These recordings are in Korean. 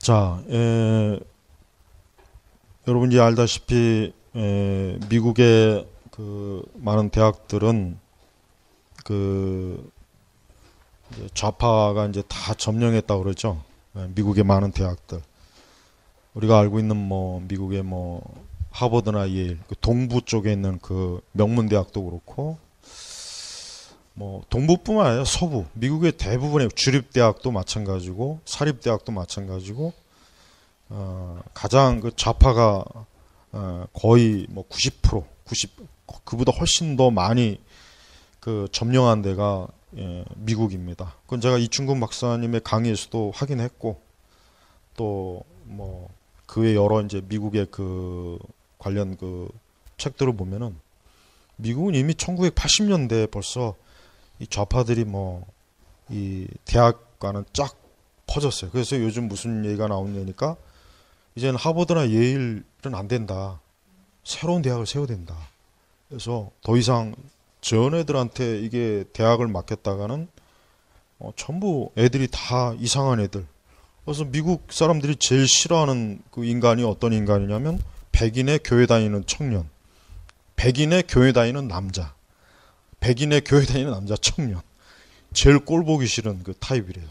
자, 여러분이 알다시피 미국의 그 많은 대학들은 그 이제 좌파가 이제 다 점령했다고 그러죠. 미국의 많은 대학들. 우리가 알고 있는 뭐 미국의 뭐 하버드나 예일, 그 동부 쪽에 있는 그 명문 대학도 그렇고, 뭐 동부뿐만 아니라 서부, 미국의 대부분의 주립 대학도 마찬가지고 사립 대학도 마찬가지고, 가장 그 좌파가 거의 뭐 90%, 그보다 훨씬 더 많이 그 점령한 데가 미국입니다. 그건 제가 이충근 박사님의 강의에서도 확인했고, 또 뭐 그 외 여러 이제 미국의 그 관련 그 책들을 보면은 미국은 이미 1980년대에 벌써 이 좌파들이 뭐 이 대학과는 쫙 퍼졌어요. 그래서 요즘 무슨 얘기가 나오냐니까 이제는 하버드나 예일은 안 된다. 새로운 대학을 세워야 된다. 그래서 더 이상 전 애들한테 이게 대학을 맡겼다가는 전부 애들이 다 이상한 애들. 그래서 미국 사람들이 제일 싫어하는 그 인간이 어떤 인간이냐면 백인의 교회 다니는 청년, 백인의 교회 다니는 남자, 백인의 교회 다니는 남자 청년. 제일 꼴보기 싫은 그 타입이래요.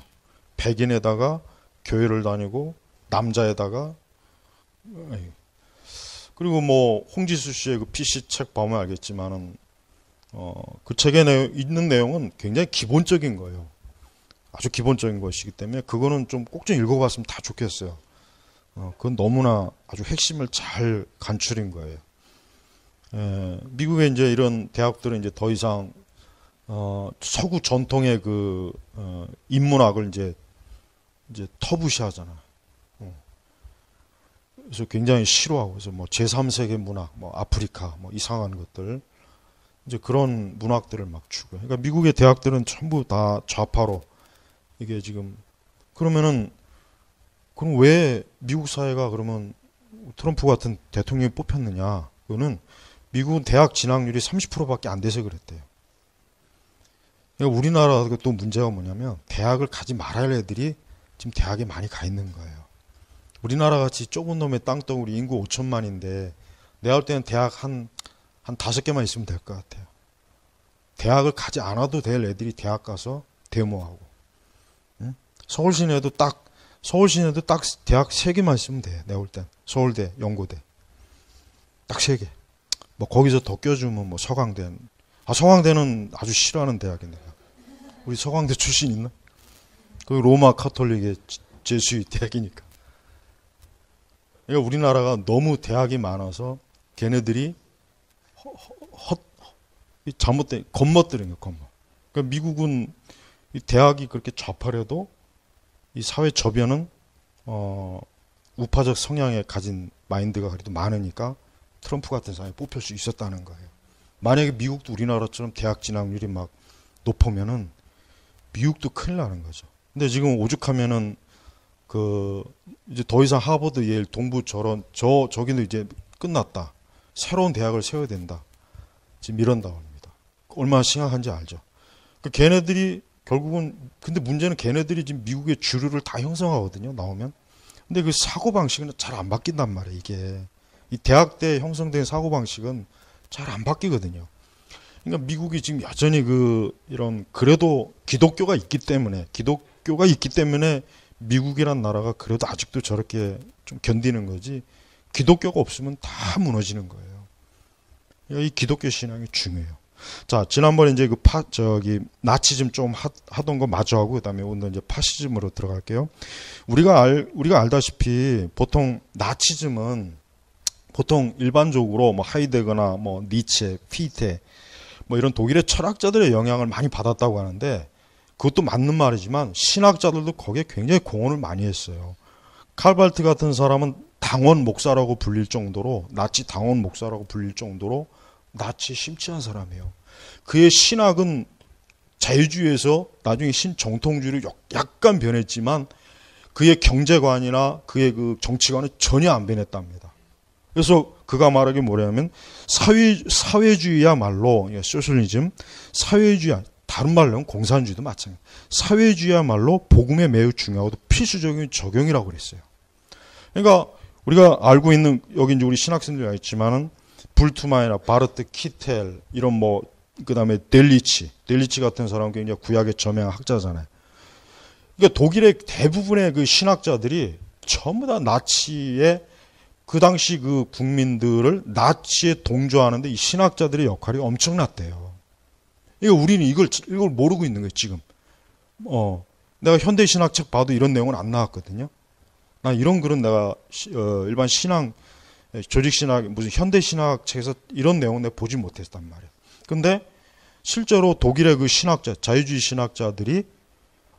백인에다가 교회를 다니고 남자에다가, 그리고 뭐 홍지수 씨의 그 PC 책 보면 알겠지만은 그 책에 있는 내용은 굉장히 기본적인 거예요. 아주 기본적인 것이기 때문에 그거는 좀 꼭 좀 읽어봤으면 다 좋겠어요. 그건 너무나 아주 핵심을 잘 간추린 거예요. 미국의 이제 이런 대학들은 이제 더 이상 서구 전통의 그 인문학을 이제 터부시하잖아. 그래서 굉장히 싫어하고, 그래서 뭐 제3세계 문학, 뭐 아프리카, 뭐 이상한 것들, 이제 그런 문학들을 막 주고. 그러니까 미국의 대학들은 전부 다 좌파로 이게 지금. 그러면은 그럼 왜 미국 사회가 그러면 트럼프 같은 대통령이 뽑혔느냐? 그거는 미국은 대학 진학률이 30%밖에 안 돼서 그랬대요. 그러니까 우리나라가 또 문제가 뭐냐면 대학을 가지 말아야 할 애들이 지금 대학에 많이 가 있는 거예요. 우리나라 같이 좁은 놈의 땅덩어리 인구 5천만인데 내가 볼 때는 대학 한 5개만 있으면 될 것 같아요. 대학을 가지 않아도 될 애들이 대학 가서 데모하고. 응? 서울 시내도 딱 대학 3개만 있으면 돼. 내가 볼 땐 서울대, 연고대 딱 3개. 뭐 거기서 더 껴주면 뭐 서강대. 서강대는 아주 싫어하는 대학인데. 우리 서강대 출신 있나? 그 로마 카톨릭의 제수의 대학이니까. 그러니까 우리나라가 너무 대학이 많아서 걔네들이 잘못된 겉멋들인 거예요. 겉멋. 그러니까 미국은 이 대학이 그렇게 좌파려도 이 사회 저변은 우파적 성향에 가진 마인드가 그래도 많으니까 트럼프 같은 사람이 뽑힐 수 있었다는 거예요. 만약에 미국도 우리나라처럼 대학 진학률이 막 높으면은 미국도 큰일 나는 거죠. 근데 지금 오죽하면은 그 이제 더 이상 하버드, 예일, 동부 저기는 이제 끝났다. 새로운 대학을 세워야 된다. 지금 이런다고 합니다. 얼마나 심각한지 알죠. 그 걔네들이 결국은, 근데 문제는 걔네들이 지금 미국의 주류를 다 형성하거든요. 나오면. 근데 그 사고방식은 잘 안 바뀐단 말이에요. 이게 이 대학 때 형성된 사고방식은 잘 안 바뀌거든요. 그러니까 미국이 지금 여전히 이런 그래도 기독교가 있기 때문에 미국이란 나라가 그래도 아직도 저렇게 좀 견디는 거지, 기독교가 없으면 다 무너지는 거예요. 이 기독교 신앙이 중요해요. 자, 지난번에 이제 나치즘 좀 하던 거 마저 하고, 그 다음에 오늘 이제 파시즘으로 들어갈게요. 우리가 알다시피 보통 나치즘은 보통 일반적으로 뭐 하이데거나 뭐 니체, 피테, 뭐 이런 독일의 철학자들의 영향을 많이 받았다고 하는데, 그것도 맞는 말이지만 신학자들도 거기에 굉장히 공헌을 많이 했어요. 칼발트 같은 사람은 당원 목사라고 불릴 정도로, 나치 당원 목사라고 불릴 정도로 나치에 심취한 사람이에요. 그의 신학은 자유주의에서 나중에 신정통주의로 약간 변했지만 그의 경제관이나 그의 그 정치관은 전혀 안 변했답니다. 그래서 그가 말하기 뭐냐면 사회주의야말로, 소셜리즘, 사회주의, 다른 말로 하면 공산주의도 마찬가지예요. 사회주의야말로 복음에 매우 중요하고 필수적인 적용이라고 그랬어요. 그러니까 우리가 알고 있는 여기 이제 우리 신학생들 있지만은 불투만이나 바르트 키텔 이런 뭐 그다음에 델리치 같은 사람은 굉장히 구약의 저명한 학자잖아요. 그러니까 독일의 대부분의 그 신학자들이 전부 다 나치의 그 당시 그 국민들을 나치에 동조하는데 이 신학자들의 역할이 엄청났대요. 그러니까 우리는 이걸 모르고 있는 거예요, 지금. 내가 현대 신학책 봐도 이런 내용은 안 나왔거든요. 나 이런 글은 내가 일반 신앙, 조직 신학, 무슨 현대 신학 책에서 이런 내용은 내가 보지 못했단 말이야. 근데 실제로 독일의 그 신학자, 자유주의 신학자들이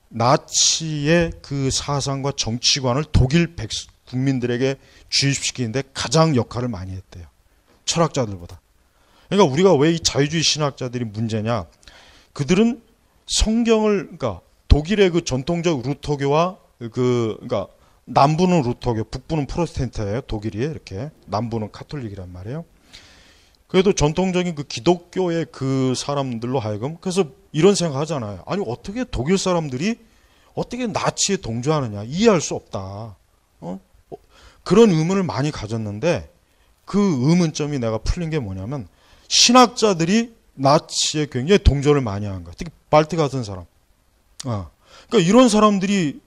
나치의 그 사상과 정치관을 독일 국민들에게 주입시키는데 가장 역할을 많이 했대요. 철학자들보다. 그러니까 우리가 왜 이 자유주의 신학자들이 문제냐? 그들은 성경을, 그러니까 독일의 그 전통적 루터교와 그러니까 남부는 루터교, 북부는 프로테스탄트예요. 독일이 이렇게 남부는 카톨릭이란 말이에요. 그래도 전통적인 그 기독교의 그 사람들로 하여금 그래서 이런 생각하잖아요. 아니 어떻게 독일 사람들이 어떻게 나치에 동조하느냐 이해할 수 없다. 그런 의문을 많이 가졌는데 그 의문점이 내가 풀린 게 뭐냐면 신학자들이 나치에 굉장히 동조를 많이 한 거야. 특히 발트 같은 사람. 그러니까 이런 사람들이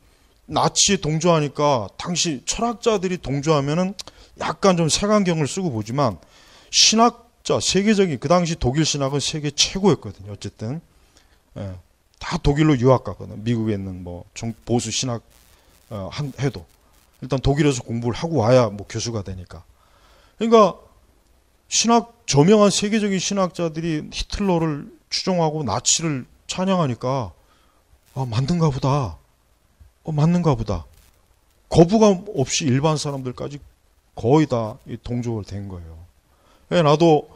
나치에 동조하니까 당시 철학자들이 동조하면은 약간 좀 색안경을 쓰고 보지만 신학자 세계적인 그 당시 독일 신학은 세계 최고였거든요. 어쨌든 다 독일로 유학 갔거든. 미국에 있는 뭐 보수 신학 해도 일단 독일에서 공부를 하고 와야 뭐 교수가 되니까. 그러니까 저명한 세계적인 신학자들이 히틀러를 추종하고 나치를 찬양하니까 맞는가 보다. 맞는가 보다. 거부감 없이 일반 사람들까지 거의 다 동조가 된 거예요. 나도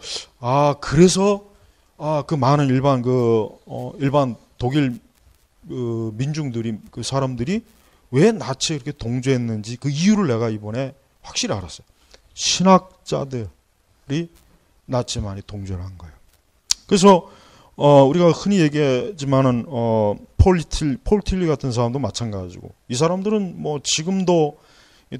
그래서 그 많은 일반 독일 민중들이 그 사람들이 왜 나치에 이렇게 동조했는지 그 이유를 내가 이번에 확실히 알았어요. 신학자들이 나치에 많이 동조를 한 거예요. 그래서 우리가 흔히 얘기하지만은 폴 틸리 같은 사람도 마찬가지고 이 사람들은 뭐 지금도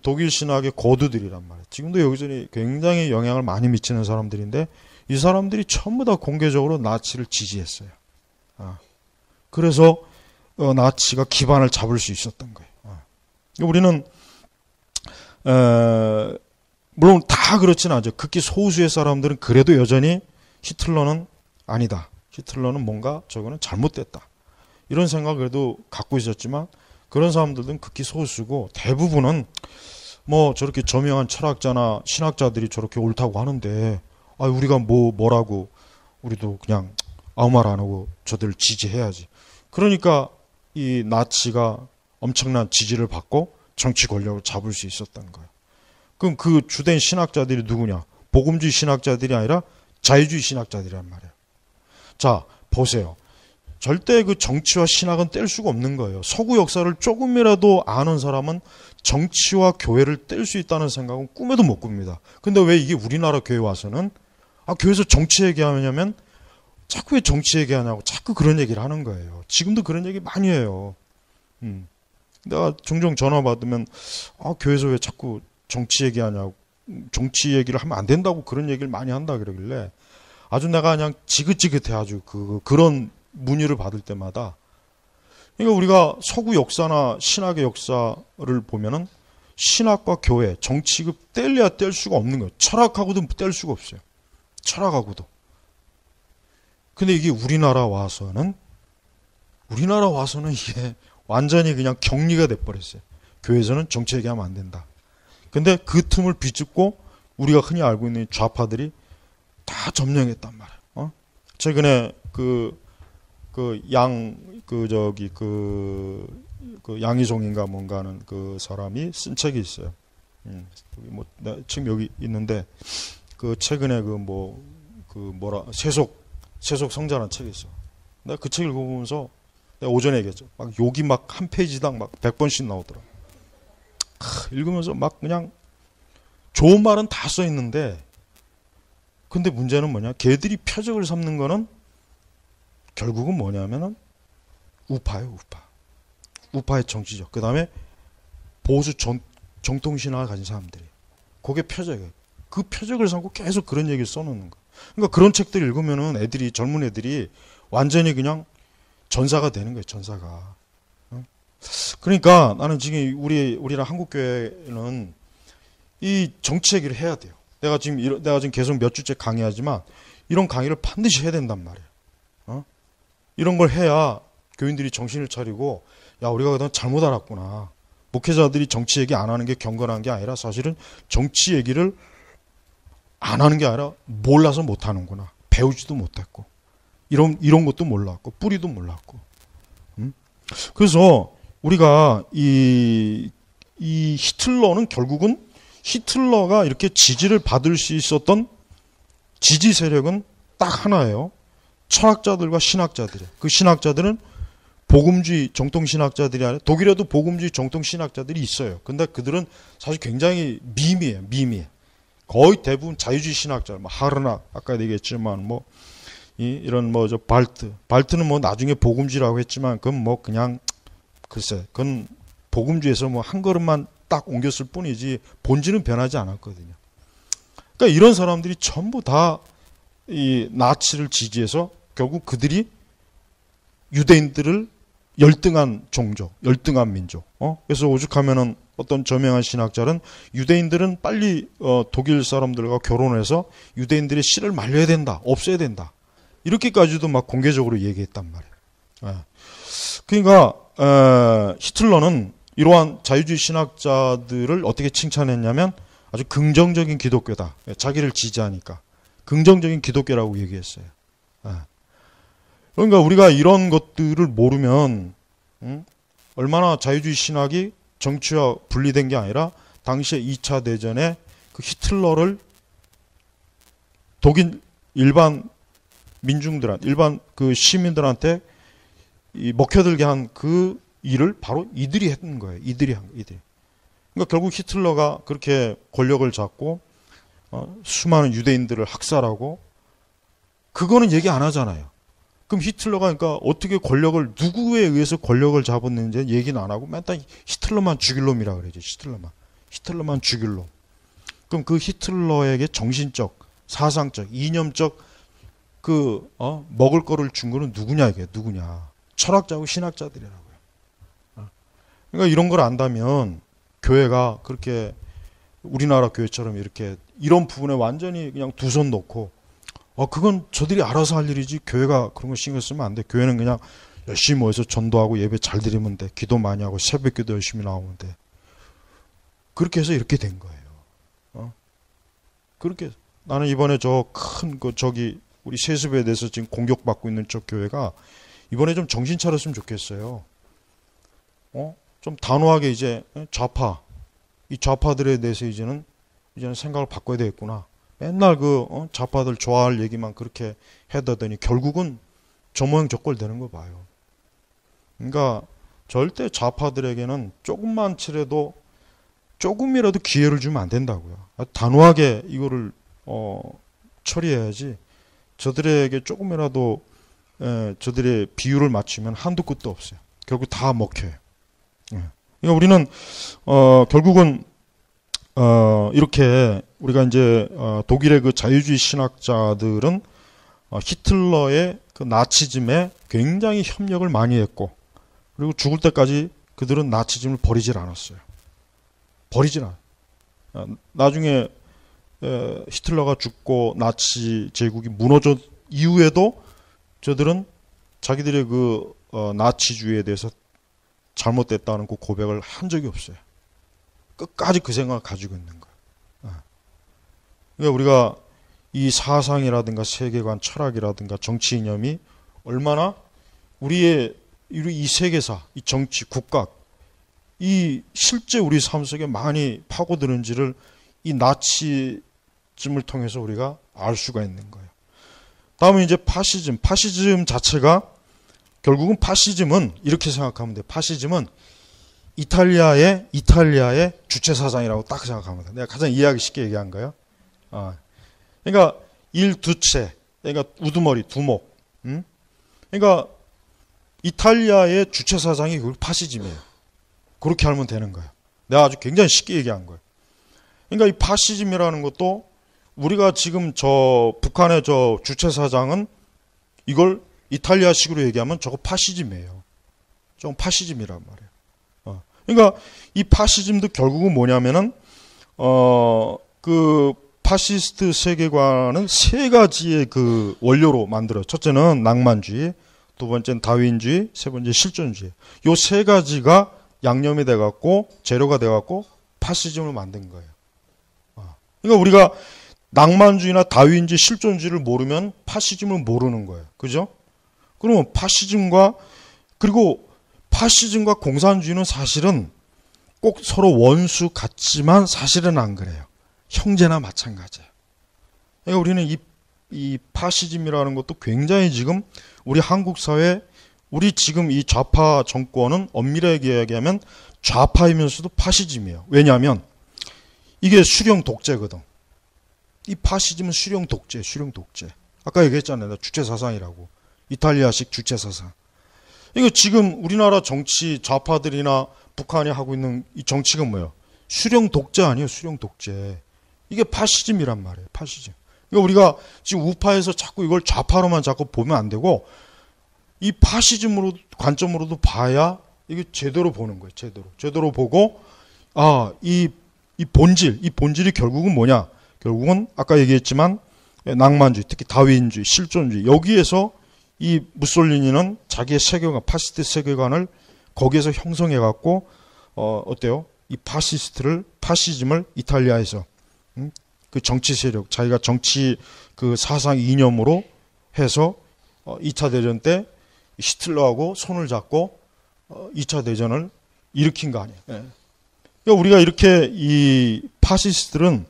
독일 신학의 거두들이란 말이에요. 지금도 여기저기 굉장히 영향을 많이 미치는 사람들인데 이 사람들이 전부 다 공개적으로 나치를 지지했어요. 그래서 나치가 기반을 잡을 수 있었던 거예요. 우리는 물론 다 그렇진 않죠. 극히 소수의 사람들은 그래도 여전히 히틀러는 아니다. 히틀러는 뭔가 저거는 잘못됐다. 이런 생각을 그래도 갖고 있었지만 그런 사람들은 극히 소수고 대부분은 뭐 저렇게 저명한 철학자나 신학자들이 저렇게 옳다고 하는데 우리가 뭐라고 우리도 그냥 아무 말 안 하고 저들을 지지해야지. 그러니까 이 나치가 엄청난 지지를 받고 정치 권력을 잡을 수 있었던 거예요. 그럼 그 주된 신학자들이 누구냐? 복음주의 신학자들이 아니라 자유주의 신학자들이란 말이에요. 자, 보세요. 절대 그 정치와 신학은 뗄 수가 없는 거예요. 서구 역사를 조금이라도 아는 사람은 정치와 교회를 뗄 수 있다는 생각은 꿈에도 못 꿉니다. 근데 왜 이게 우리나라 교회 와서는 교회에서 정치 얘기하냐면 자꾸 왜 정치 얘기하냐고 자꾸 그런 얘기를 하는 거예요. 지금도 그런 얘기 많이 해요. 내가 종종 전화 받으면 교회에서 왜 자꾸 정치 얘기하냐고 정치 얘기를 하면 안 된다고 그런 얘기를 많이 한다 그러길래 아주 내가 그냥 지긋지긋해 아주 그런 문의를 받을 때마다 그러니까 우리가 서구 역사나 신학의 역사를 보면은 신학과 교회, 정치가 뗄래야 뗄 수가 없는 거예요. 철학하고도 뗄 수가 없어요. 철학하고도. 근데 이게 우리나라 와서는 이게 완전히 그냥 격리가 돼버렸어요. 교회에서는 정치 얘기하면 안 된다. 근데 그 틈을 비집고 우리가 흔히 알고 있는 좌파들이 다 점령했단 말이에요. 최근에 양희종인가 뭔가 하는 그 사람이 쓴 책이 있어요. 책 여기 있는데 최근에 세속 성자라는 책이 있어. 내가 그 책을 읽어보면서 내가 오전에 얘기했죠. 막 욕이 막 한 페이지당 막 100번씩 나오더라. 읽으면서 막 그냥 좋은 말은 다 써 있는데 근데 문제는 뭐냐? 걔들이 표적을 삼는 거는 결국은 뭐냐면은 우파예요, 우파. 우파의 정치죠. 그 다음에 보수 정통신앙을 가진 사람들이. 그게 표적이에요. 그 표적을 삼고 계속 그런 얘기를 써놓는 거예요. 그러니까 그런 책들 읽으면은 애들이, 젊은 애들이 완전히 그냥 전사가 되는 거예요, 전사가. 그러니까 나는 지금 우리랑 한국교회는 이 정치 얘기를 해야 돼요. 내가 지금 계속 몇 주째 강의하지만 이런 강의를 반드시 해야 된단 말이에요. 이런 걸 해야 교인들이 정신을 차리고, 야, 우리가 그동안 잘못 알았구나. 목회자들이 정치 얘기 안 하는 게 경건한 게 아니라 사실은 정치 얘기를 안 하는 게 아니라 몰라서 못 하는구나. 배우지도 못했고. 이런 것도 몰랐고, 뿌리도 몰랐고. 그래서 우리가 이 히틀러는 결국은 히틀러가 이렇게 지지를 받을 수 있었던 지지 세력은 딱 하나예요. 철학자들과 신학자들이에요. 그 신학자들은 복음주의 정통신학자들이 아니라, 독일에도 복음주의 정통신학자들이 있어요. 근데 그들은 사실 굉장히 미미해요. 거의 대부분 자유주의 신학자, 하르나, 아까 얘기했지만, 이런 발트는 나중에 복음주의라고 했지만, 그건 그냥, 글쎄, 그건 복음주의에서 한 걸음만 딱 옮겼을 뿐이지, 본질은 변하지 않았거든요. 그러니까 이런 사람들이 전부 다 이 나치를 지지해서 결국 그들이 유대인들을 열등한 종족, 열등한 민족. 그래서 오죽하면은 어떤 저명한 신학자는 유대인들은 빨리 독일 사람들과 결혼해서 유대인들의 씨를 말려야 된다, 없애야 된다. 이렇게까지도 막 공개적으로 얘기했단 말이에요. 그러니까 히틀러는 이러한 자유주의 신학자들을 어떻게 칭찬했냐면 아주 긍정적인 기독교다. 자기를 지지하니까. 긍정적인 기독교라고 얘기했어요. 그러니까 우리가 이런 것들을 모르면 얼마나 자유주의 신학이 정치와 분리된 게 아니라 당시에 2차 대전에 그 히틀러를 독일 일반 일반 그 시민들한테 먹혀들게 한 그 일을 바로 이들이 했던 거예요. 이들이. 그러니까 결국 히틀러가 그렇게 권력을 잡고 수많은 유대인들을 학살하고, 그거는 얘기 안 하잖아요. 그럼 히틀러가 그러니까 어떻게 누구에 의해서 권력을 잡았는지 얘기는 안 하고 맨날 히틀러만 죽일 놈이라 그러죠. 히틀러만 죽일 놈. 그럼 그 히틀러에게 정신적, 사상적, 이념적 먹을 거를 준 거는 누구냐, 이게 누구냐. 철학자고 신학자들이라고요. 그러니까 이런 걸 안다면 교회가 그렇게 우리나라 교회처럼 이렇게 이런 부분에 완전히 그냥 두 손 놓고, 그건 저들이 알아서 할 일이지 교회가 그런 거 신경 쓰면 안 돼. 교회는 그냥 열심히 모여서 전도하고 예배 잘 드리면 돼. 기도 많이 하고 새벽기도 열심히 나오면 돼. 그렇게 해서 이렇게 된 거예요. 그렇게 나는 이번에 우리 세습에 대해서 지금 공격받고 있는 저 교회가 이번에 좀 정신 차렸으면 좋겠어요. 좀 단호하게 이제 이 좌파들에 대해서 이제는 생각을 바꿔야 되겠구나. 맨날 좌파들 좋아할 얘기만 그렇게 해다더니 결국은 저 모양 저꼴 되는 거 봐요. 그러니까 절대 좌파들에게는 조금이라도 기회를 주면 안 된다고요. 단호하게 이거를 처리해야지. 저들에게 조금이라도 저들의 비율을 맞추면 한도 끝도 없어요. 결국 다 먹혀요. 그러니까 우리는 결국은 이렇게 우리가 이제 독일의 그 자유주의 신학자들은 히틀러의 그 나치즘에 굉장히 협력을 많이 했고, 그리고 죽을 때까지 그들은 나치즘을 버리질 않았어요. 버리질 않아요. 나중에 히틀러가 죽고 나치 제국이 무너져 이후에도 저들은 자기들의 그 나치주의에 대해서 잘못됐다는 그 고백을 한 적이 없어요. 끝까지 그 생각을 가지고 있는 거예요. 그러니까 우리가 이 사상이라든가 세계관, 철학이라든가 정치 이념이 얼마나 우리의 이 세계사, 이 정치, 국가, 이 실제 우리 삶 속에 많이 파고드는지를 이 나치즘을 통해서 우리가 알 수가 있는 거예요. 다음은 이제 파시즘 자체가 결국은 파시즘은 이렇게 생각하면 돼요. 파시즘은 이탈리아의 주체 사상이라고 딱 생각하면 돼요. 내가 가장 이해하기 쉽게 얘기한 거예요. 그러니까 일두체, 그러니까 우두머리, 두목. 그러니까 이탈리아의 주체 사상이 파시즘이에요. 그렇게 알면 되는 거예요. 내가 아주 굉장히 쉽게 얘기한 거예요. 그러니까 이 파시즘이라는 것도 우리가 지금 저 북한의 저 주체사장은 이걸 이탈리아식으로 얘기하면 저거 파시즘이에요. 저건 파시즘이란 말이에요. 그러니까 이 파시즘도 결국은 뭐냐면은 그 파시스트 세계관은 세 가지의 그 원료로 만들어요. 첫째는 낭만주의, 두 번째는 다윈주의, 세 번째 실존주의. 요 세 가지가 양념이 돼갖고 재료가 돼갖고 파시즘을 만든 거예요. 그러니까 우리가 낭만주의나 다윈주의, 실존주의를 모르면 파시즘을 모르는 거예요. 그죠? 그러면 그리고 파시즘과 공산주의는 사실은 꼭 서로 원수 같지만 사실은 안 그래요. 형제나 마찬가지예요. 그러니까 우리는 이 파시즘이라는 것도 굉장히 지금 우리 한국 사회, 우리 지금 이 좌파 정권은 엄밀하게 얘기하면 좌파이면서도 파시즘이에요. 왜냐하면 이게 수령 독재거든. 이 파시즘은 수령 독재. 아까 얘기했잖아요. 주체사상이라고. 이탈리아식 주체사상. 이거 지금 우리나라 정치 좌파들이나 북한이 하고 있는 이 정치가 뭐예요? 수령 독재 아니에요? 수령 독재. 이게 파시즘이란 말이에요. 파시즘. 그러니까 우리가 지금 우파에서 자꾸 이걸 좌파로만 자꾸 보면 안 되고 이 파시즘으로 관점으로도 봐야 이게 제대로 보는 거예요. 제대로 보고 이 본질이 결국은 뭐냐? 결국은 아까 얘기했지만 낭만주의, 특히 다윈주의, 실존주의 여기에서 이 무솔리니는 자기의 세계관, 파시스트 세계관을 거기에서 형성해갖고 어때요? 이 파시즘을 이탈리아에서 그 정치 세력, 자기가 정치 그 사상 이념으로 해서 2차 대전 때 히틀러하고 손을 잡고 2차 대전을 일으킨 거 아니에요. 예. 그러니까 우리가 이렇게 이 파시스트들은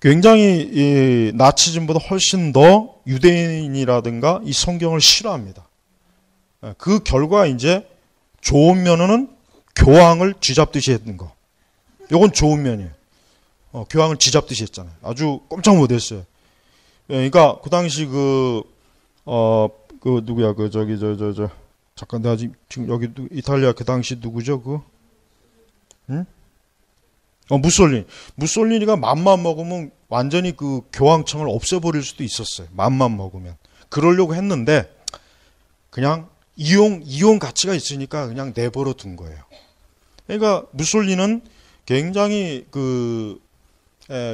굉장히 이 나치즘보다 훨씬 더 유대인이라든가 이 성경을 싫어합니다. 그 결과 이제 좋은 면은 교황을 쥐잡듯이 했던 거. 요건 좋은 면이에요. 교황을 쥐잡듯이 했잖아요. 아주 꼼짝 못했어요. 그러니까 그 당시 그 누구야 잠깐 내가 지금 여기 이탈리아 그 당시 누구죠 무솔리니가 맘만 먹으면 완전히 그 교황청을 없애버릴 수도 있었어요. 맘만 먹으면. 그러려고 했는데 그냥 이용 가치가 있으니까 그냥 내버려 둔 거예요. 그러니까 무솔리는 굉장히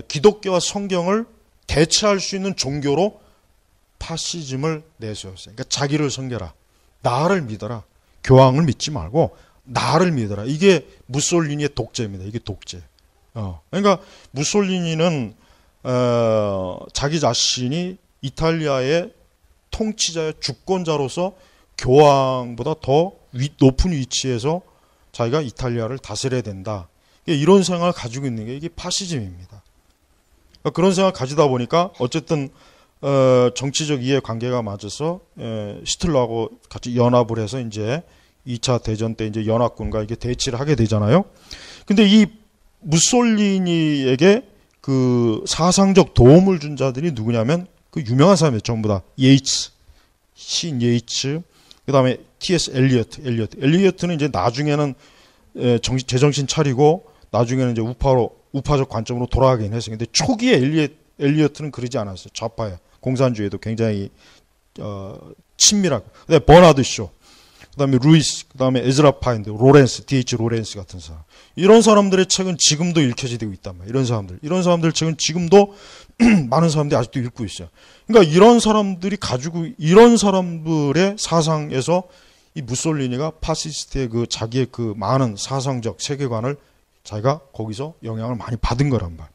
기독교와 성경을 대체할 수 있는 종교로 파시즘을 내세웠어요. 그러니까 자기를 섬겨라. 나를 믿어라. 교황을 믿지 말고 나를 믿어라. 이게 무솔리니의 독재입니다. 이게 독재. 그러니까 무솔리니는 자기 자신이 이탈리아의 통치자의 주권자로서 교황보다 더 높은 위치에서 자기가 이탈리아를 다스려야 된다. 이런 생각을 가지고 있는 게 이게 파시즘입니다. 그러니까 그런 생각을 가지다 보니까 어쨌든 정치적 이해관계가 맞아서 히틀러하고 같이 연합을 해서 이제 2차 대전 때 이제 연합군과 이게 대치를 하게 되잖아요. 근데 이 무솔리니에게 그 사상적 도움을 준 자들이 누구냐면 그 유명한 사람이에요. 전부 다 시인 예이츠, 그 다음에 T.S. 엘리어트는 이제 나중에는 제정신 차리고 나중에는 이제 우파적 관점으로 돌아가긴 했어요. 근데 초기에 엘리어트는 그러지 않았어요. 좌파예요. 공산주의에도 굉장히 친밀하고. 그다음에 버나드 쇼, 그다음에 루이스, 그다음에 에즈라 파인드, D.H. 로렌스 같은 사람. 이런 사람들의 책은 지금도 읽혀지고 있단 말이에요. 이런 사람들 책은 지금도 많은 사람들이 아직도 읽고 있어요. 그러니까 이런 사람들이 가지고 이런 사람들의 사상에서 이 무솔리니가 파시스트의 그 자기의 그 많은 사상적 세계관을 자기가 거기서 영향을 많이 받은 거란 말이에요.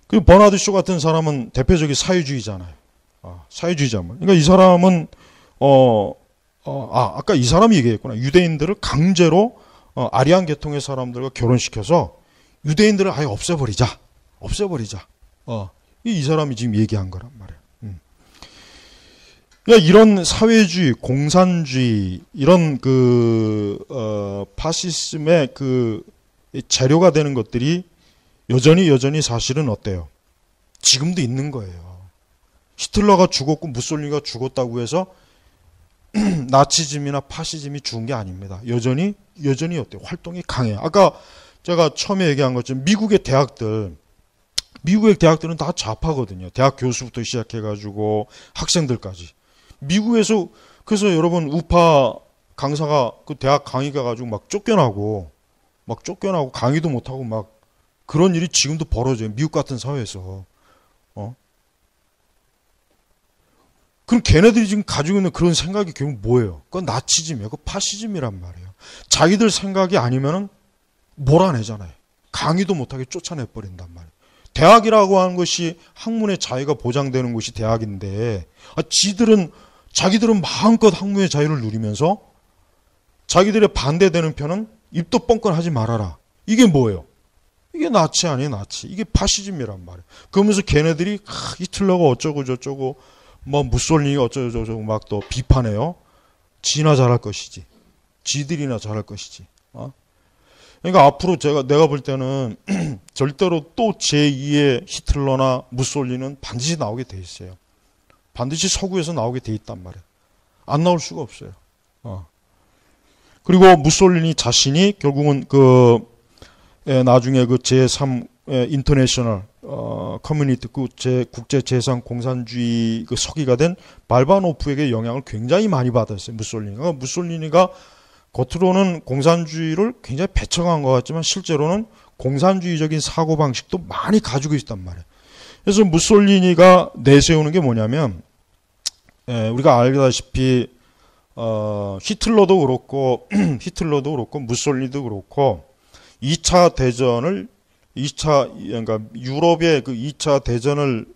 그리고 버나드 쇼 같은 사람은 대표적인 사회주의잖아요. 사회주의자. 그러니까 이 사람은 아까 이 사람이 얘기했구나. 유대인들을 강제로 아리안 계통의 사람들과 결혼시켜서 유대인들을 아예 없애버리자. 이 사람이 지금 얘기한 거란 말이에요. 그러니까 이런 사회주의, 공산주의, 이런 파시즘의 그 재료가 되는 것들이 여전히 사실은 어때요? 지금도 있는 거예요. 히틀러가 죽었고 무솔리니가 죽었다고 해서 나치즘이나 파시즘이 죽은 게 아닙니다. 여전히 어때요? 활동이 강해요. 아까 제가 처음에 얘기한 것처럼 미국의 대학들은 다 좌파거든요. 대학 교수부터 시작해가지고 학생들까지. 미국에서 그래서 여러분 우파 강사가 그 대학 강의 가가지고 막 쫓겨나고 강의도 못하고 막 그런 일이 지금도 벌어져요. 미국 같은 사회에서. 그럼 걔네들이 지금 가지고 있는 그런 생각이 결국 뭐예요? 그건 나치즘이에요. 그건 파시즘이란 말이에요. 자기들 생각이 아니면은 몰아내잖아요. 강의도 못하게 쫓아내버린단 말이에요. 대학이라고 하는 것이 학문의 자유가 보장되는 곳이 대학인데 자기들은 마음껏 학문의 자유를 누리면서 자기들의 반대되는 편은 입도 뻥끗하지 말아라. 이게 뭐예요? 이게 나치 아니에요, 나치. 이게 파시즘이란 말이에요. 그러면서 걔네들이 히틀러가 어쩌고 저쩌고 뭐 무솔리니가 어쩌고 저쩌고 막 또 비판해요. 지나 잘할 것이지. 지들이나 잘할 것이지. 그러니까 앞으로 내가 볼 때는 절대로 또 제2의 히틀러나 무솔리는 반드시 나오게 돼 있어요. 반드시 서구에서 나오게 돼 있단 말이에요. 안 나올 수가 없어요. 그리고 무솔리니 자신이 결국은 나중에 그 제3 인터내셔널 커뮤니티 국제 재산 공산주의 그 서기가 된 발바노프에게 영향을 굉장히 많이 받았어요. 무솔리니가 겉으로는 공산주의를 굉장히 배척한 것 같지만 실제로는 공산주의적인 사고방식도 많이 가지고 있단 말이에요. 그래서 무솔리니가 내세우는 게 뭐냐면 우리가 알다시피 히틀러도 그렇고 무솔리니도 그렇고 2차 대전을 그러니까 유럽의 그 2차 대전을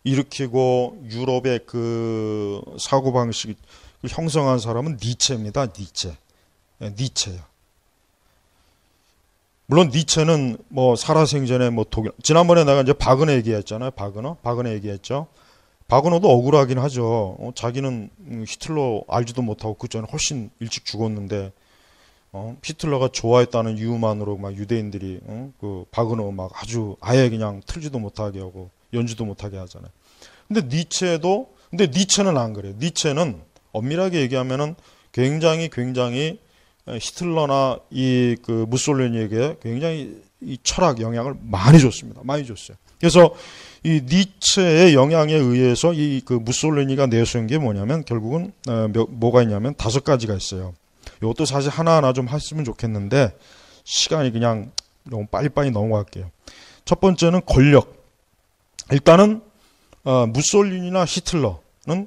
일으키고 유럽의 그 사고방식을 형성한 사람은 니체입니다. 니체요. 물론 니체는 뭐 살아생전에 뭐 독일, 지난번에 내가 이제 바그너 얘기했잖아요. 바그너 얘기했죠. 바그너도 억울하긴 하죠. 자기는 히틀러 알지도 못하고 그 전에 훨씬 일찍 죽었는데 히틀러가 좋아했다는 이유만으로 막 유대인들이 그 바그너 막 아주 아예 그냥 틀지도 못하게 하고 연주도 못하게 하잖아요. 근데 니체는 안 그래요. 니체는 엄밀하게 얘기하면은 굉장히 히틀러나 이 그 무솔리니에게 굉장히 이 철학 영향을 많이 줬습니다. 많이 줬어요. 그래서 이 니체의 영향에 의해서 이 그 무솔리니가 내세운 게 뭐냐면 결국은 뭐가 있냐면 5가지가 있어요. 이것도 사실 하나하나 좀 했으면 좋겠는데 시간이 그냥 너무 빨리빨리 넘어갈게요. 첫 번째는 권력. 일단은 무솔리니나 히틀러는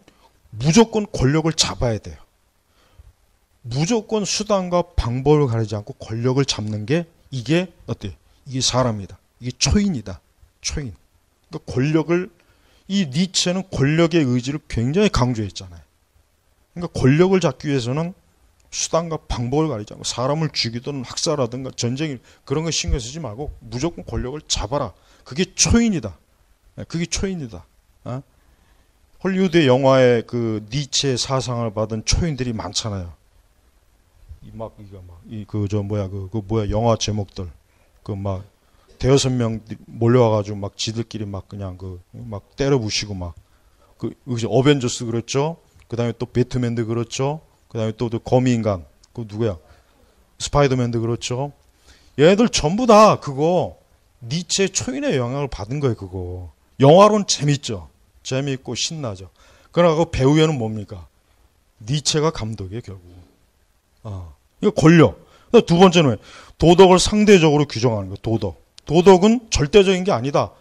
무조건 권력을 잡아야 돼요. 무조건 수단과 방법을 가리지 않고 권력을 잡는 게 이게 어때요? 이게 사람이다. 이게 초인이다. 초인. 그러니까 이 니체는 권력의 의지를 굉장히 강조했잖아요. 그러니까 권력을 잡기 위해서는 수단과 방법을 가리지 않고 사람을 죽이든 학살하든가 전쟁 그런 거 신경 쓰지 말고 무조건 권력을 잡아라. 그게 초인이다. 그게 초인이다. 헐리우드 영화에 그 니체의 사상을 받은 초인들이 많잖아요. 영화 제목들 대여섯 명 몰려와가지고 막 지들끼리 막 그냥 막 때려 부시고 어벤져스 그렇죠. 그 다음에 또 배트맨도 그렇죠. 그 다음에 또 거미인간 그 누구야? 스파이더맨도 그렇죠. 얘네들 전부 다 그거 니체 초인의 영향을 받은 거예요. 그거 영화로는 재밌죠. 재미있고 신나죠. 그러나 그 배우에는 뭡니까? 니체가 감독이에요. 결국. 이거 권력. 두 번째는 도덕을 상대적으로 규정하는 거예요. 도덕은 절대적인 게 아니다.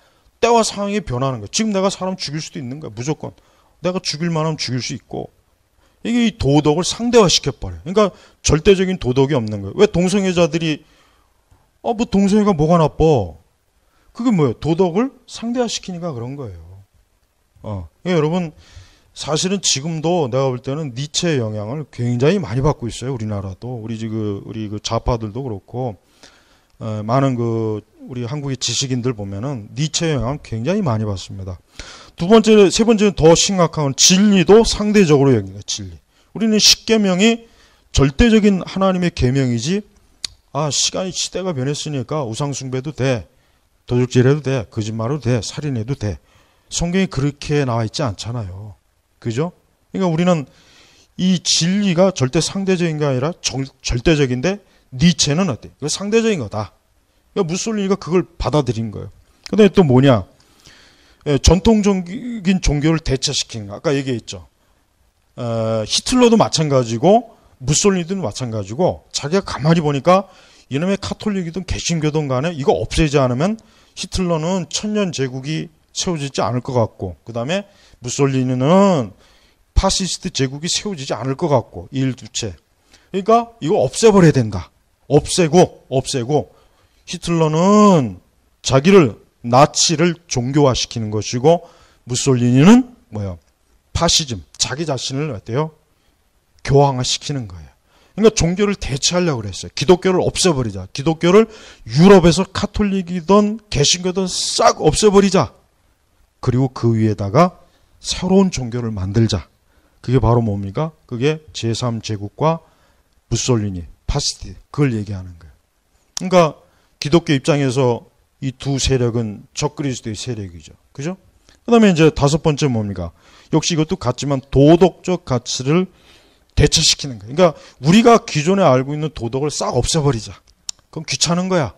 때와 상황이 변하는 거예요. 지금 내가 사람 죽일 수도 있는 거야. 무조건. 내가 죽일 만하면 죽일 수 있고. 이게 이 도덕을 상대화시켜버려요. 그러니까 절대적인 도덕이 없는 거예요. 왜 동성애자들이 뭐 동성애가 뭐가 나빠? 그게 뭐예요? 도덕을 상대화시키니까 그런 거예요. 그러니까 여러분 사실은 지금도 내가 볼 때는 니체의 영향을 굉장히 많이 받고 있어요. 우리나라도 우리 그 좌파들도 그렇고 많은 우리 한국의 지식인들 보면은 니체의 영향을 굉장히 많이 받습니다. 세 번째는 더 심각한 건 진리도 상대적으로 여깁니다. 진리. 우리는 십계명이 절대적인 하나님의 계명이지. 시대가 변했으니까 우상숭배도 돼, 도둑질해도 돼, 거짓말해도 돼, 살인해도 돼. 성경에 그렇게 나와 있지 않잖아요. 그죠? 그러니까 우리는 이 진리가 절대 상대적인 게 아니라 절대적인데 니체는 어때? 이거 상대적인 거다. 그러니까 무솔리니가 그걸 받아들인 거예요. 근데 또 뭐냐? 전통적인 종교를 대체시키는 거. 아까 얘기했죠. 히틀러도 마찬가지고 무솔리니도 마찬가지고 자기가 가만히 보니까 이놈의 카톨릭이든 개신교든 간에 이거 없애지 않으면 히틀러는 천년 제국이 세워지지 않을 것 같고, 그 다음에 무솔리니는 파시스트 제국이 세워지지 않을 것 같고, 일두채. 그러니까 이거 없애버려야 된다. 없애고 히틀러는 자기를 나치를 종교화시키는 것이고, 무솔리니는 뭐야? 파시즘, 자기 자신을 어때요? 교황화시키는 거예요. 그러니까 종교를 대체하려고 그랬어요. 기독교를 없애버리자. 기독교를 유럽에서 카톨릭이든 개신교든 싹 없애버리자. 그리고 그 위에다가 새로운 종교를 만들자. 그게 바로 뭡니까? 그게 제3제국과 무솔리니, 파시스트, 그걸 얘기하는 거예요. 그러니까 기독교 입장에서 이 두 세력은 적그리스도의 세력이죠. 그죠? 그 다음에 이제 다섯 번째 뭡니까? 역시 이것도 같지만 도덕적 가치를 대체시키는 거예요. 그러니까 우리가 기존에 알고 있는 도덕을 싹 없애버리자. 그럼 귀찮은 거야.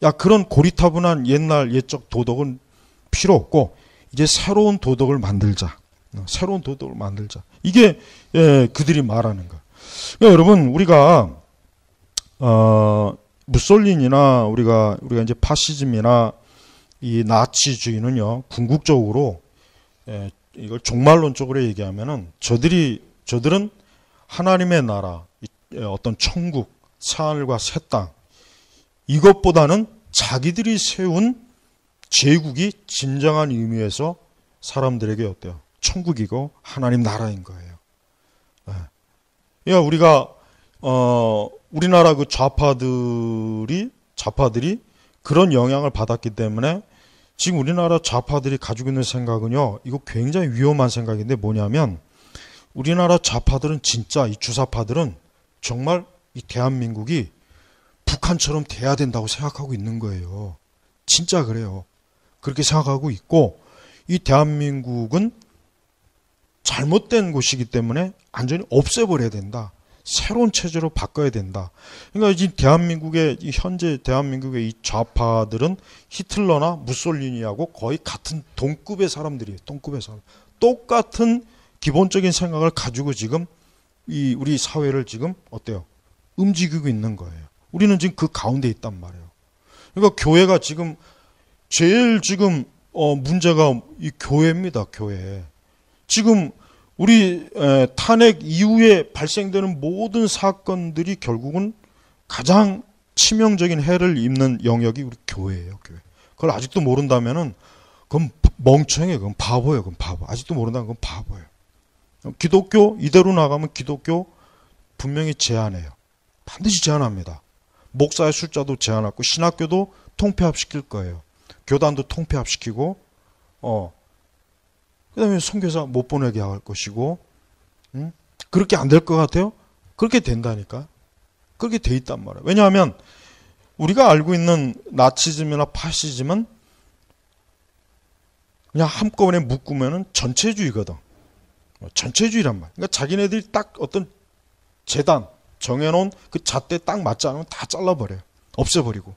야, 그런 고리타분한 옛날 옛적 도덕은 필요 없고 이제 새로운 도덕을 만들자. 새로운 도덕을 만들자. 이게 그들이 말하는 거예요. 그러니까 여러분, 우리가 무솔리니나 우리가 이제 파시즘이나 이 나치주의는요, 궁극적으로 이걸 종말론적으로 얘기하면은 저들은 하나님의 나라, 어떤 천국, 새하늘과 새 땅, 이것보다는 자기들이 세운 제국이 진정한 의미에서 사람들에게 어때요? 천국이고 하나님 나라인 거예요. 그러니까 우리가 우리나라 그 좌파들이 그런 영향을 받았기 때문에 지금 우리나라 좌파들이 가지고 있는 생각은요, 이거 굉장히 위험한 생각인데 뭐냐면, 우리나라 좌파들은 진짜, 이 주사파들은 정말 이 대한민국이 북한처럼 돼야 된다고 생각하고 있는 거예요. 진짜 그래요. 그렇게 생각하고 있고, 이 대한민국은 잘못된 곳이기 때문에 완전히 없애버려야 된다. 새로운 체제로 바꿔야 된다. 그러니까 이 현재 대한민국의 이 좌파들은 히틀러나 무솔리니하고 거의 같은 동급의 사람들이에요. 동급의 사람. 똑같은 기본적인 생각을 가지고 지금 우리 사회를 지금 어때요? 움직이고 있는 거예요. 우리는 지금 그 가운데 있단 말이에요. 그러니까 교회가 지금 제일 지금 문제가 이 교회입니다. 교회. 지금 우리 탄핵 이후에 발생되는 모든 사건들이 결국은 가장 치명적인 해를 입는 영역이 우리 교회예요. 교회. 그걸 아직도 모른다면은 그건 멍청해요. 그건 바보예요. 그건 바보. 아직도 모른다면 그건 바보예요. 기독교 이대로 나가면 기독교 분명히 제한해요. 반드시 제한합니다. 목사의 숫자도 제한하고 신학교도 통폐합시킬 거예요. 교단도 통폐합시키고 그 다음에 선교사 못 보내게 할 것이고, 그렇게 안 될 것 같아요? 그렇게 된다니까. 그렇게 돼 있단 말이에요. 왜냐하면 우리가 알고 있는 나치즘이나 파시즘은 그냥 한꺼번에 묶으면은 전체주의거든. 전체주의란 말이야. 그러니까 자기네들이 딱 어떤 재단 정해놓은 그 잣대 딱 맞지 않으면 다 잘라버려요. 없애버리고.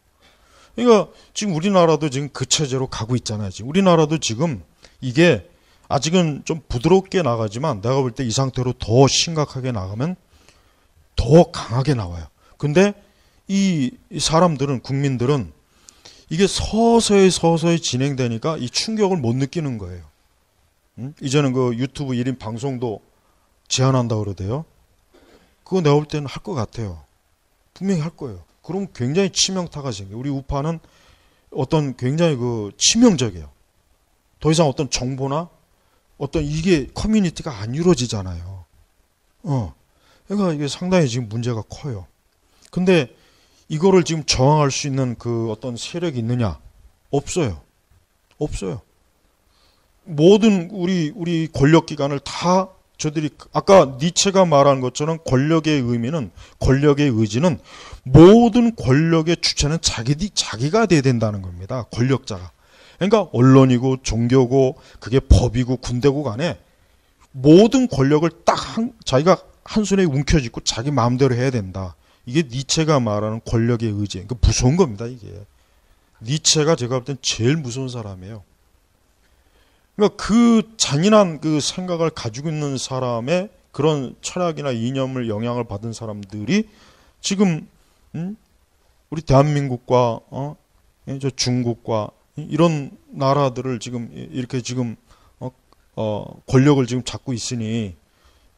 그러니까 지금 우리나라도 지금 그 체제로 가고 있잖아요. 지금 우리나라도 지금 이게 아직은 좀 부드럽게 나가지만 내가 볼 때 이 상태로 더 심각하게 나가면 더 강하게 나와요. 근데 이 사람들은, 국민들은 이게 서서히 진행되니까 이 충격을 못 느끼는 거예요. 이제는 그 유튜브 1인 방송도 제한한다고 그러대요. 그거 내가 볼 때는 할 것 같아요. 분명히 할 거예요. 그럼 굉장히 치명타가 생겨요. 우리 우파는 어떤 굉장히 치명적이에요. 더 이상 어떤 정보나 어떤 이게 커뮤니티가 안 이루어지잖아요. 그러니까 이게 상당히 지금 문제가 커요. 근데 이거를 지금 저항할 수 있는 그 어떤 세력이 있느냐? 없어요. 없어요. 모든 우리 권력기관을 다 저들이, 아까 니체가 말한 것처럼 권력의 의지는 모든 권력의 주체는 자기가 돼야 된다는 겁니다. 권력자가. 그러니까 언론이고 종교고 그게 법이고 군대고 간에 모든 권력을 딱 자기가 한 손에 움켜쥐고 자기 마음대로 해야 된다. 이게 니체가 말하는 권력의 의지. 그러니까 무서운 겁니다, 이게. 니체가 제가 볼 땐 제일 무서운 사람이에요. 그러니까 그 잔인한 그 생각을 가지고 있는 사람의 그런 철학이나 이념을 영향을 받은 사람들이 지금 우리 대한민국과 저 중국과 이런 나라들을 지금 이렇게 지금 권력을 지금 잡고 있으니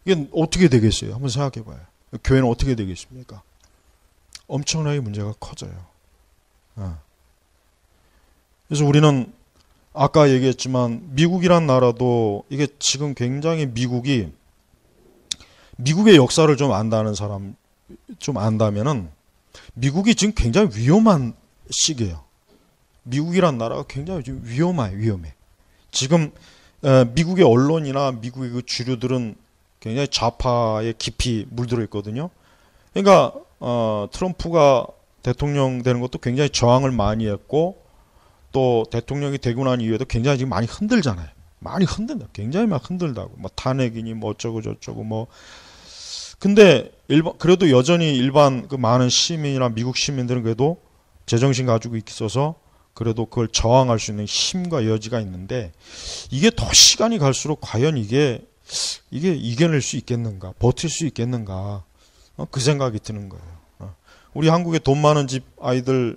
이게 어떻게 되겠어요? 한번 생각해 봐요. 교회는 어떻게 되겠습니까? 엄청나게 문제가 커져요. 그래서 우리는 아까 얘기했지만 미국이란 나라도 이게 지금 굉장히 미국의 역사를 좀 안다는 사람 좀 안다면은 미국이 지금 굉장히 위험한 시기예요. 미국이란 나라가 굉장히 지금 위험해. 지금 미국의 언론이나 미국의 그 주류들은 굉장히 좌파에 깊이 물들어 있거든요. 그러니까 트럼프가 대통령 되는 것도 굉장히 저항을 많이 했고 또 대통령이 되고 난 이후에도 굉장히 지금 많이 흔들잖아요. 많이 흔든다. 굉장히 막 흔들다고. 뭐 탄핵이니 뭐 어쩌고 저쩌고 뭐. 근데 그래도 여전히 일반 그 많은 시민이나 미국 시민들은 그래도 제정신 가지고 있어서 그래도 그걸 저항할 수 있는 힘과 여지가 있는데 이게 더 시간이 갈수록 과연 이게 이겨낼 수 있겠는가, 버틸 수 있겠는가, 그 생각이 드는 거예요. 우리 한국의 돈 많은 집 아이들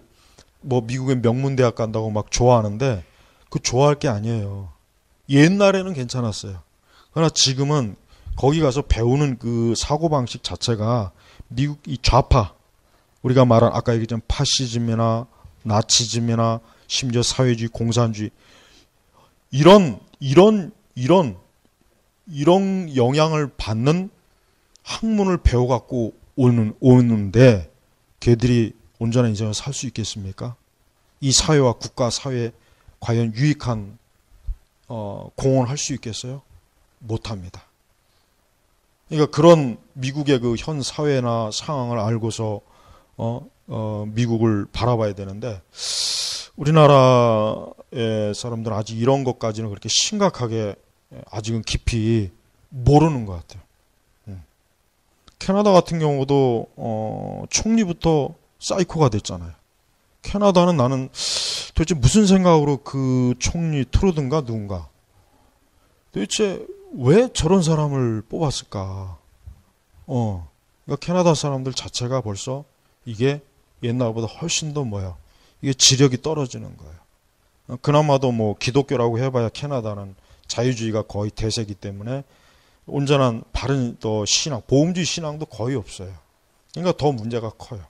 뭐 미국의 명문대학 간다고 막 좋아하는데 그 좋아할 게 아니에요. 옛날에는 괜찮았어요. 그러나 지금은 거기 가서 배우는 그 사고방식 자체가 미국 이 좌파, 우리가 말한 아까 얘기했던 파시즘이나 나치즘이나 심지어 사회주의, 공산주의 이런 영향을 받는 학문을 배워갖고 오는데 걔들이 온전한 인생을 살 수 있겠습니까? 이 사회와 국가 사회에 과연 유익한 공헌을 할 수 있겠어요? 못합니다. 그러니까 그런 미국의 그 현 사회나 상황을 알고서 미국을 바라봐야 되는데 우리나라의 사람들은 아직 이런 것까지는 그렇게 심각하게 아직은 깊이 모르는 것 같아요. 캐나다 같은 경우도 총리부터 사이코가 됐잖아요. 캐나다는 나는 도대체 무슨 생각으로 그 총리 트루든가 누군가 도대체 왜 저런 사람을 뽑았을까? 그러니까 캐나다 사람들 자체가 벌써 이게 옛날보다 훨씬 더 이게 지력이 떨어지는 거예요. 그나마도 뭐 기독교라고 해봐야 캐나다는 자유주의가 거의 대세이기 때문에 온전한 바른 또 신앙, 보험주의 신앙도 거의 없어요. 그러니까 더 문제가 커요.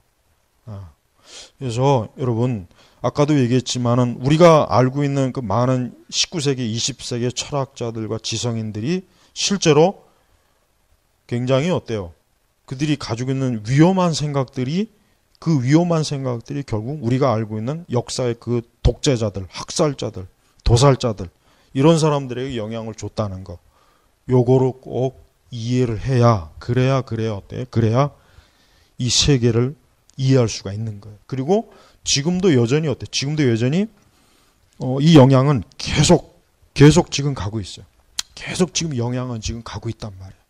그래서 여러분 아까도 얘기했지만은 우리가 알고 있는 그 많은 19세기, 20세기 철학자들과 지성인들이 실제로 굉장히 어때요? 그들이 가지고 있는 위험한 생각들이 그 위험한 생각들이 결국 우리가 알고 있는 역사의 그 독재자들, 학살자들, 도살자들 이런 사람들에게 영향을 줬다는 거. 요거를 꼭 이해를 해야 그래야 어때요? 그래야 이 세계를 이해할 수가 있는 거예요. 그리고 지금도 여전히 어때요? 지금도 여전히 이 영향은 계속 지금 가고 있어요. 계속 지금 영향은 지금 가고 있단 말이에요.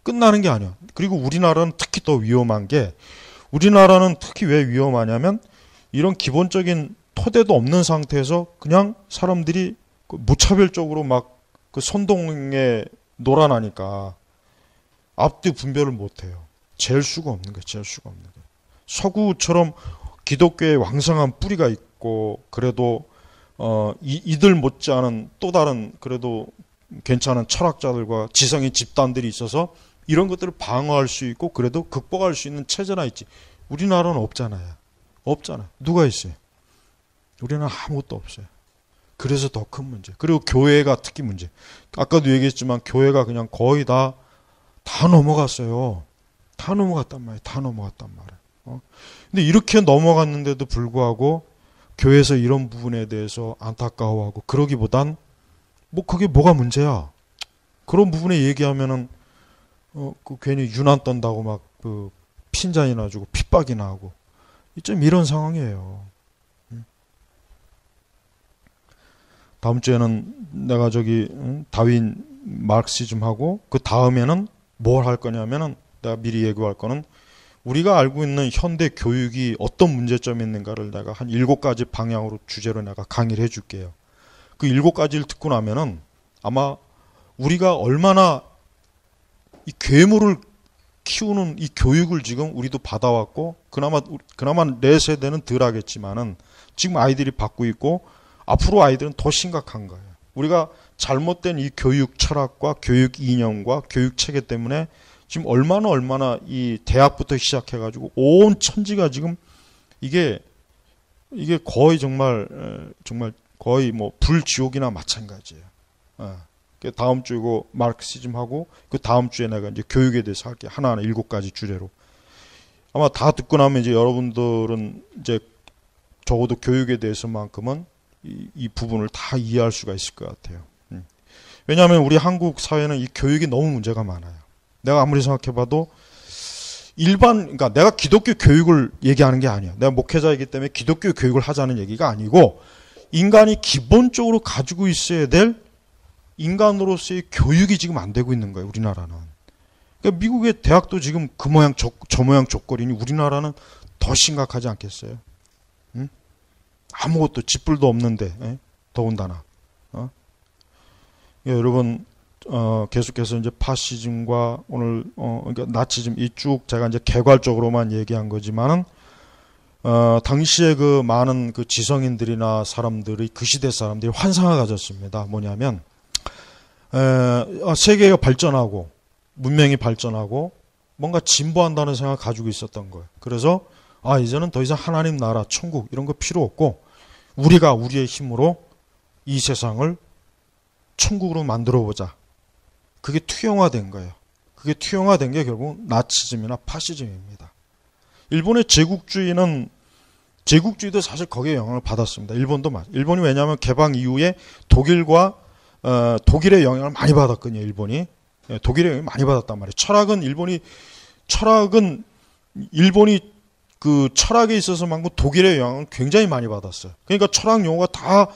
끝나는 게 아니야. 그리고 우리나라는 특히 더 위험한 게 우리나라는 특히 왜 위험하냐면 이런 기본적인 토대도 없는 상태에서 그냥 사람들이 무차별적으로 막 그 선동에 놀아나니까 앞뒤 분별을 못해요. 잴 수가 없는 거예요. 잴 수가 없는 거예요. 서구처럼 기독교에 왕성한 뿌리가 있고 그래도 이들 못지않은 또 다른 그래도 괜찮은 철학자들과 지성인 집단들이 있어서 이런 것들을 방어할 수 있고 그래도 극복할 수 있는 체제나 있지. 우리나라는 없잖아요. 없잖아요. 누가 있어요? 우리나라는 아무것도 없어요. 그래서 더 큰 문제. 그리고 교회가 특히 문제. 아까도 얘기했지만 교회가 그냥 거의 다 넘어갔어요. 다 넘어갔단 말이에요. 다 넘어갔단 말이에요. 근데 이렇게 넘어갔는데도 불구하고 교회에서 이런 부분에 대해서 안타까워하고 그러기보단 뭐 그게 뭐가 문제야. 그런 부분에 얘기하면은 그 괜히 유난 떤다고 막 그 핀잔이나 주고 핍박이나 하고 좀 이런 상황이에요. 다음 주에는 내가 다윈 마르크시즘하고 그 다음에는 뭘 할 거냐면은 내가 미리 예고할 거는 우리가 알고 있는 현대 교육이 어떤 문제점이 있는가를 내가 한 7가지 방향으로 주제로 내가 강의를 해줄게요. 그 7가지를 듣고 나면은 아마 우리가 얼마나 이 괴물을 키우는 이 교육을 지금 우리도 받아왔고, 그나마 내 세대는 덜 하겠지만은 지금 아이들이 받고 있고, 앞으로 아이들은 더 심각한 거예요. 우리가 잘못된 이 교육 철학과 교육 이념과 교육 체계 때문에 지금 얼마나 이 대학부터 시작해가지고 온 천지가 지금 이게 거의 정말 거의 뭐 불지옥이나 마찬가지예요. 다음 주고 마르크시즘하고 그 다음 주에 내가 이제 교육에 대해서 할게 하나하나 7가지 주제로. 아마 다 듣고 나면 이제 여러분들은 이제 적어도 교육에 대해서만큼은 이 부분을 다 이해할 수가 있을 것 같아요. 왜냐하면 우리 한국 사회는 이 교육이 너무 문제가 많아요. 내가 아무리 생각해봐도 그러니까 내가 기독교 교육을 얘기하는 게 아니야. 내가 목회자이기 때문에 기독교 교육을 하자는 얘기가 아니고, 인간이 기본적으로 가지고 있어야 될 인간으로서의 교육이 지금 안 되고 있는 거예요, 우리나라는. 그러니까 미국의 대학도 지금 그 모양 저 모양 족거리니 우리나라는 더 심각하지 않겠어요? 응? 아무것도 쥐뿔도 없는데, 더군다나. 예, 여러분, 계속해서 이제 파시즘과 오늘 그러니까 나치즘 이 쭉 제가 이제 개괄적으로만 얘기한 거지만은 당시에 그 많은 그 지성인들이나 사람들이, 그 시대 사람들이 환상을 가졌습니다. 뭐냐면 세계가 발전하고 문명이 발전하고 뭔가 진보한다는 생각을 가지고 있었던 거예요. 그래서 이제는 더 이상 하나님 나라, 천국 이런 거 필요 없고 우리가 우리의 힘으로 이 세상을 천국으로 만들어 보자. 그게 투영화된 거예요. 그게 투영화된 게 결국 나치즘이나 파시즘입니다. 일본의 제국주의도 사실 거기에 영향을 받았습니다. 일본도 일본이 왜냐하면 개방 이후에 독일의 영향을 많이 받았거든요. 일본이 독일의 영향을 많이 받았단 말이에요. 철학은 일본이 그 철학에 있어서만큼 독일의 영향을 굉장히 많이 받았어요. 그러니까 철학 용어가 다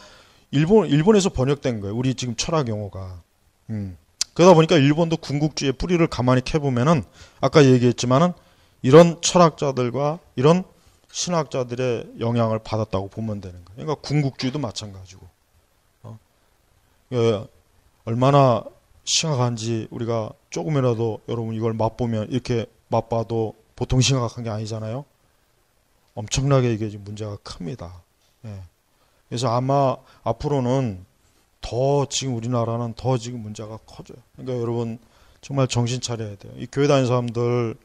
일본에서 번역된 거예요. 우리 지금 철학 용어가. 그러다 보니까 일본도 군국주의의 뿌리를 가만히 캐보면은 아까 얘기했지만은 이런 철학자들과 이런 신학자들의 영향을 받았다고 보면 되는 거예요. 그러니까 군국주의도 마찬가지고. 얼마나 심각한지 우리가 조금이라도 여러분 이걸 맛보면, 이렇게 맛봐도 보통 심각한 게 아니잖아요. 엄청나게 이게 지금 문제가 큽니다. 그래서 아마 앞으로는 더 지금 우리나라는 더 지금 문제가 커져요. 그러니까 여러분 정말 정신 차려야 돼요. 이 교회 다니는 사람들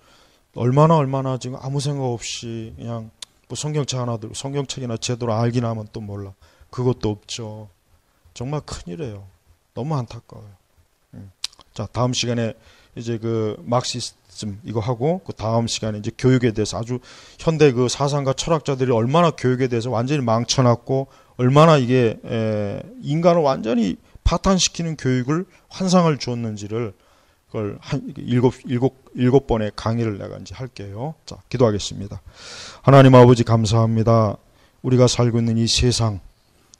얼마나 지금 아무 생각 없이 그냥 뭐 성경책 하나 들고 성경책이나 제대로 알긴 하면 또 몰라. 그것도 없죠. 정말 큰일이에요. 너무 안타까워요. 자, 다음 시간에 이제 그 막시즘 이거 하고, 그 다음 시간에 이제 교육에 대해서 아주 현대 그 사상가 철학자들이 얼마나 교육에 대해서 완전히 망쳐놨고 얼마나 이게 인간을 완전히 파탄시키는 교육을 환상을 주었는지를 그걸 한 일곱 번의 강의를 내가 이제 할게요. 자, 기도하겠습니다. 하나님 아버지 감사합니다. 우리가 살고 있는 이 세상,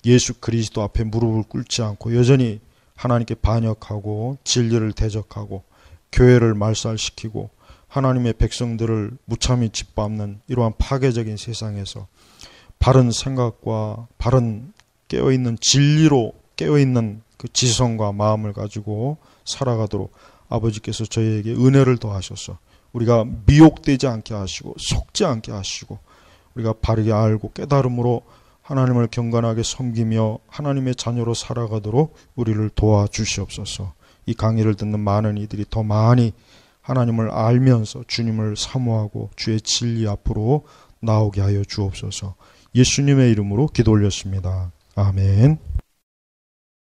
예수 그리스도 앞에 무릎을 꿇지 않고 여전히 하나님께 반역하고 진리를 대적하고 교회를 말살시키고 하나님의 백성들을 무참히 짓밟는 이러한 파괴적인 세상에서 바른 생각과 바른 깨어있는 진리로 깨어있는 그 지성과 마음을 가지고 살아가도록 아버지께서 저희에게 은혜를 더하셔서 우리가 미혹되지 않게 하시고 속지 않게 하시고 우리가 바르게 알고 깨달음으로 하나님을 경건하게 섬기며 하나님의 자녀로 살아가도록 우리를 도와주시옵소서. 이 강의를 듣는 많은 이들이 더 많이 하나님을 알면서 주님을 사모하고 주의 진리 앞으로 나오게 하여 주옵소서. 예수님의 이름으로 기도 올렸습니다. 아멘.